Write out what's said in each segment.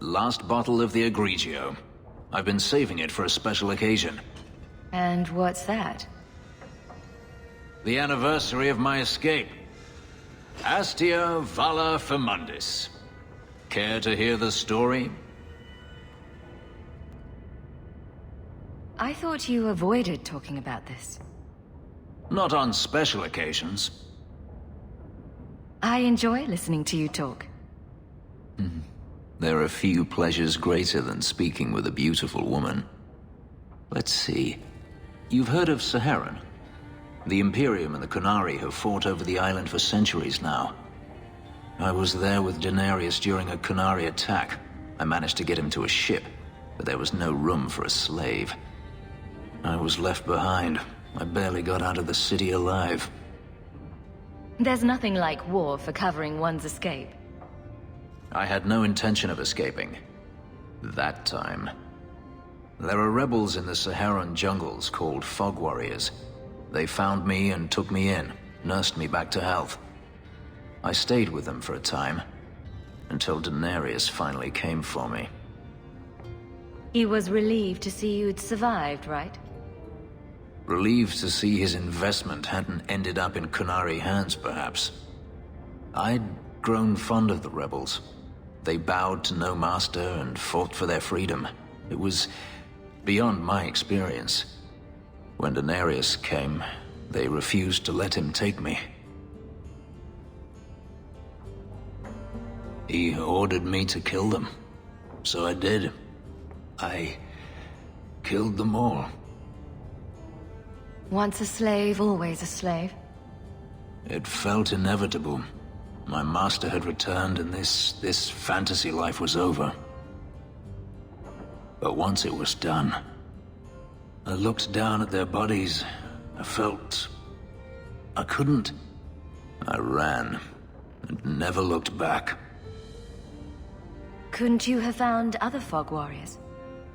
Last bottle of the Egregio. I've been saving it for a special occasion. And what's that? The anniversary of my escape. Astia Vala Femundis. Care to hear the story? I thought you avoided talking about this. Not on special occasions. I enjoy listening to you talk. There are few pleasures greater than speaking with a beautiful woman. Let's see. You've heard of Saharan? The Imperium and the Qunari have fought over the island for centuries now. I was there with Daenerys during a Qunari attack. I managed to get him to a ship, but there was no room for a slave. I was left behind. I barely got out of the city alive. There's nothing like war for covering one's escape. I had no intention of escaping. That time. There are rebels in the Saharan jungles called Fog Warriors. They found me and took me in, nursed me back to health. I stayed with them for a time, until Daenerys finally came for me. He was relieved to see you'd survived, right? Relieved to see his investment hadn't ended up in Qunari hands, perhaps. I'd grown fond of the rebels. They bowed to no master and fought for their freedom. It was beyond my experience. When Daenerys came, they refused to let him take me. He ordered me to kill them. So I did. I killed them all. Once a slave, always a slave. It felt inevitable. My master had returned and this fantasy life was over. But once it was done, I looked down at their bodies. I felt I couldn't. I ran and never looked back. Couldn't you have found other Fog Warriors?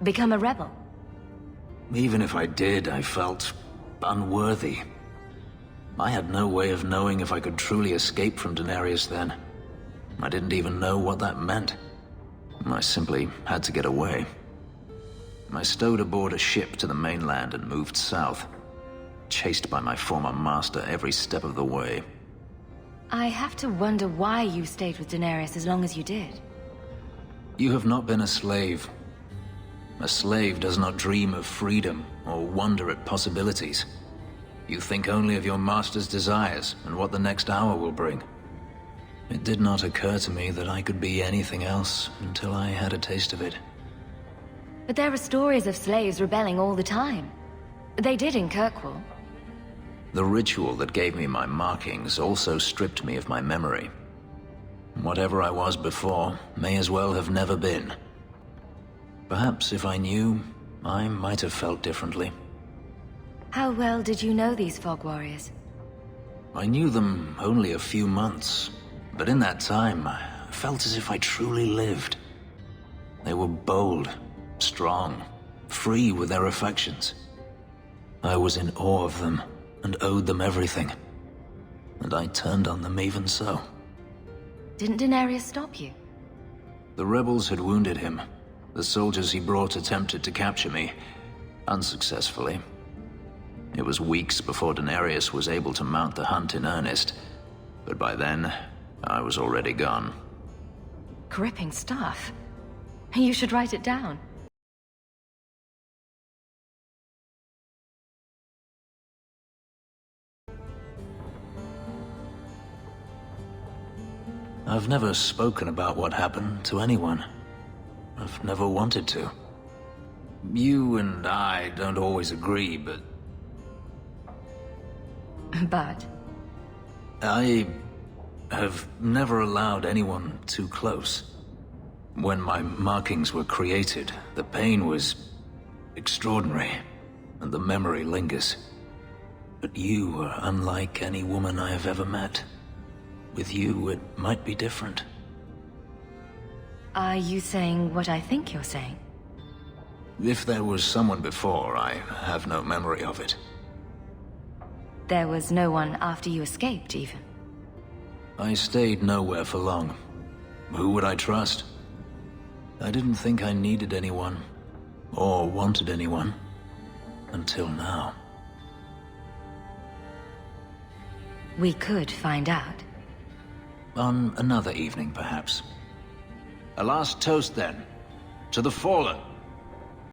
Become a rebel? Even if I did, I felt unworthy. I had no way of knowing if I could truly escape from Daenerys then. I didn't even know what that meant. I simply had to get away. I stowed aboard a ship to the mainland and moved south, chased by my former master every step of the way. I have to wonder why you stayed with Daenerys as long as you did. You have not been a slave. A slave does not dream of freedom or wonder at possibilities. You think only of your master's desires and what the next hour will bring. It did not occur to me that I could be anything else until I had a taste of it. But there are stories of slaves rebelling all the time. They did in Kirkwall. The ritual that gave me my markings also stripped me of my memory. Whatever I was before may as well have never been. Perhaps if I knew, I might have felt differently. How well did you know these Fog Warriors? I knew them only a few months, but in that time, I felt as if I truly lived. They were bold, strong, free with their affections. I was in awe of them and owed them everything. And I turned on them even so. Didn't Daenerys stop you? The rebels had wounded him. The soldiers he brought attempted to capture me, unsuccessfully. It was weeks before Daenerys was able to mount the hunt in earnest, but by then, I was already gone. Gripping stuff. You should write it down. I've never spoken about what happened to anyone. I've never wanted to. You and I don't always agree, but... But? I have never allowed anyone too close. When my markings were created, the pain was extraordinary, and the memory lingers. But you are unlike any woman I have ever met. With you, it might be different. Are you saying what I think you're saying? If there was someone before, I have no memory of it. There was no one after you escaped, even? I stayed nowhere for long. Who would I trust? I didn't think I needed anyone, or wanted anyone, until now. We could find out. On another evening, perhaps. A last toast, then, to the fallen.